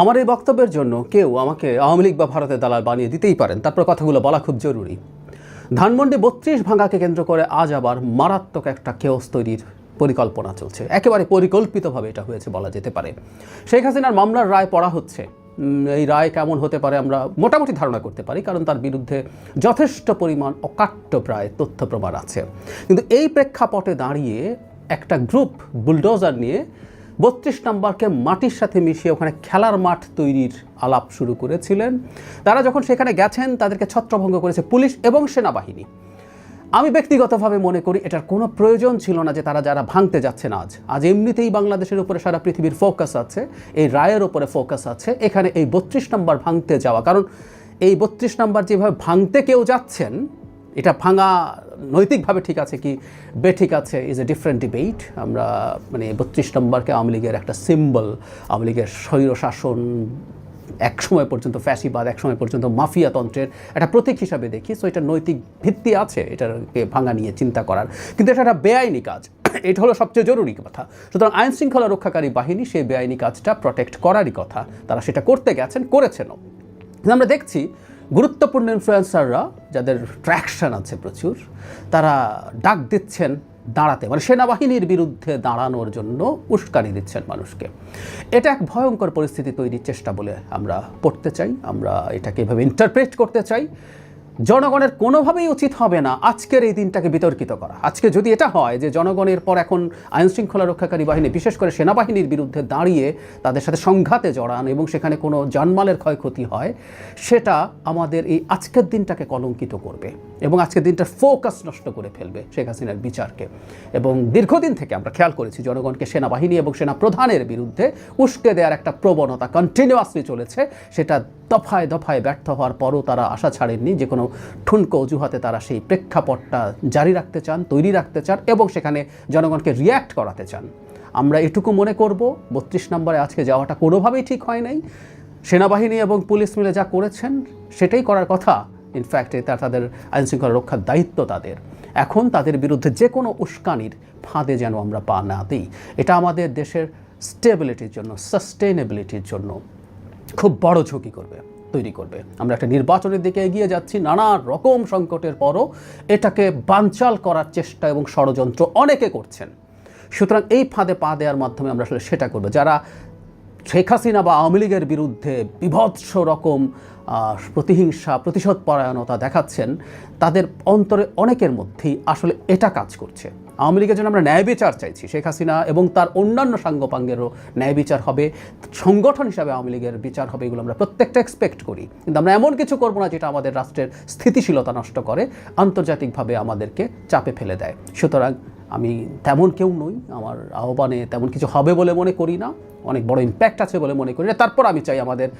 আমার এই বক্তব্যের জন্য কেউ আমাকে আওয়ামী লীগ বা ভারতের দালাল বানিয়ে দিতেই পারেন, তারপর কথাগুলো বলা খুব জরুরি। ধানমন্ডি 32 ভাঙাকে কেন্দ্র করে আজ আবার মারাত্মক একটা কেওস তৈরির পরিকল্পনা চলছে। একেবারে পরিকল্পিতভাবে এটা হয়েছে বলা যেতে পারে। শেখ হাসিনার মামলার রায় পড়া হচ্ছে। এই রায় কেমন হতে পারে আমরা মোটামুটি ধারণা করতে পারি, কারণ তার বিরুদ্ধে যথেষ্ট পরিমাণ অকাট্য প্রায় তথ্য প্রমাণ আছে। কিন্তু এই প্রেক্ষাপটে দাঁড়িয়ে একটা গ্রুপ বুলডোজার নিয়ে 32 নম্বরকে মাটির সাথে মিশিয়ে ওখানে খেলার মাঠ তৈরির আলাপ শুরু করেছিলেন। তারা যখন সেখানে গেছেন তাদেরকে ছত্রভঙ্গ করেছে পুলিশ এবং সেনাবাহিনী। আমি ব্যক্তিগতভাবে মনে করি এটার কোনো প্রয়োজন ছিল না যে তারা যারা ভাঙতে যাচ্ছেন আজ এমনিতেই বাংলাদেশের উপরে সারা পৃথিবীর ফোকাস আছে, এই রায়ের উপরে ফোকাস আছে। এখানে এই 32 নম্বর ভাঙতে যাওয়া, কারণ এই 32 নম্বর যেভাবে ভাঙতে কেউ যাচ্ছেন, এটা ভাঙা নৈতিকভাবে ঠিক আছে কি বেঠিক আছে ইজ এ ডিফারেন্ট ডিবেট। আমরা মানে 32 নম্বরকে আওয়ামী লীগের একটা সিম্বল, আওয়ামী লীগের স্বৈরশাসন, এক সময় পর্যন্ত ফ্যাসিবাদ, এক সময় পর্যন্ত মাফিয়াতন্ত্রের একটা প্রতীক হিসাবে দেখি। সো এটা নৈতিক ভিত্তি আছে এটাকে ভাঙা নিয়ে চিন্তা করার, কিন্তু এটা একটা বেআইনি কাজ। এটা হলো সবচেয়ে জরুরি কথা। সুতরাং আইন শৃঙ্খলা রক্ষাকারী বাহিনী সেই বেআইনি কাজটা প্রোটেক্ট করারই কথা, তারা সেটা করতে গেছেন, করেছেনও। আমরা দেখছি গুরুত্বপূর্ণ ইনফ্লুয়েন্সাররা যাদের ট্র্যাকশন আছে প্রচুর, তারা ডাক দিচ্ছেন দাঁড়াতে, মানে সেনাবাহিনীর বিরুদ্ধে দাঁড়ানোর জন্য উস্কানি দিচ্ছেন মানুষকে। এটা এক ভয়ঙ্কর পরিস্থিতি তৈরির চেষ্টা বলে আমরা পড়তে চাই, আমরা এটাকে এভাবে ইন্টারপ্রেট করতে চাই। জনগণের কোনোভাবেই উচিত হবে না আজকের এই দিনটাকে বিতর্কিত করা। আজকে যদি এটা হয় যে জনগণের পর এখন আইন শৃঙ্খলা রক্ষাকারী বাহিনী, বিশেষ করে সেনাবাহিনীর বিরুদ্ধে দাঁড়িয়ে তাদের সাথে সংঘাতে জড়ান এবং সেখানে কোনো জানমালের ক্ষয়ক্ষতি হয়, সেটা আমাদের এই আজকের দিনটাকে কলঙ্কিত করবে এবং আজকের দিনটার ফোকাস নষ্ট করে ফেলবে শেখ হাসিনার বিচারকে। এবং দীর্ঘদিন থেকে আমরা খেয়াল করেছি জনগণকে সেনাবাহিনী এবং সেনা প্রধানের বিরুদ্ধে উস্কে দেওয়ার একটা প্রবণতা কন্টিনিউয়াসলি চলেছে। সেটা দফায় দফায় ব্যর্থ হওয়ার পরও তারা আশা ছাড়েননি যে কোনো ঠুনকো অজুহাতে তারা সেই প্রেক্ষাপটটা জারি রাখতে চান, তৈরি রাখতে চান এবং সেখানে জনগণকে রিয়্যাক্ট করাতে চান। আমরা এটুকু মনে করব 32 নম্বরে আজকে যাওয়াটা কোনোভাবেই ঠিক হয় নাই। সেনাবাহিনী এবং পুলিশ মিলে যা করেছেন সেটাই করার কথা। ইনফ্যাক্ট এটা তাদের আইন শৃঙ্খলা রক্ষার দায়িত্ব তাদের। এখন তাদের বিরুদ্ধে যে কোনো উস্কানির ফাঁদে যেন আমরা পা না দিই। এটা আমাদের দেশের স্টেবিলিটির জন্য, সাস্টেইনেবিলিটির জন্য খুব বড় ঝুঁকি তৈরি করবে। আমরা একটা নির্বাচনের দিকে এগিয়ে যাচ্ছি, নানা রকম সংকটের পরও এটাকে বানচাল করার চেষ্টা এবং ষড়যন্ত্র অনেকে করছেন। সুতরাং এই ফাঁদে পা দেওয়ার মাধ্যমে আমরা আসলে সেটা করবো। যারা শেখ হাসিনা বা আওয়ামী লীগের বিরুদ্ধে বিভৎস রকম প্রতিহিংসা, প্রতিশোধ পরায়ণতা দেখাচ্ছেন, তাদের অন্তরে অনেকের মধ্যেই আসলে এটা কাজ করছে। আওয়ামী লীগের জন্য আমরা ন্যায় বিচার চাইছি, শেখ হাসিনা এবং তার অন্যান্য সাঙ্গপাঙ্গেরও ন্যায় বিচার হবে, সংগঠন হিসাবে আওয়ামী লীগের বিচার হবে, এগুলো আমরা প্রত্যেকটা এক্সপেক্ট করি। কিন্তু আমরা এমন কিছু করবো না যেটা আমাদের রাষ্ট্রের স্থিতিশীলতা নষ্ট করে, আন্তর্জাতিকভাবে আমাদেরকে চাপে ফেলে দেয়। সুতরাং আমি তেমন কেউ নই, আমার আহ্বানে তেমন কিছু হবে বলে মনে করি না, অনেক বড় ইম্প্যাক্ট আছে বলে মনে করি না। তারপর আমি চাই আমাদের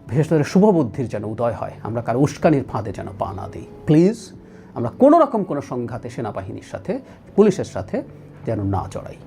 বিশেষ করে শুভবুদ্ধির যেন উদয় হয়, আমরা কারো উস্কানির ফাঁদে যেন পা না দিই। প্লিজ আমরা কোনো রকম কোনো সংঘাতে সেনাবাহিনীর সাথে, পুলিশের সাথে যেন না জড়াই।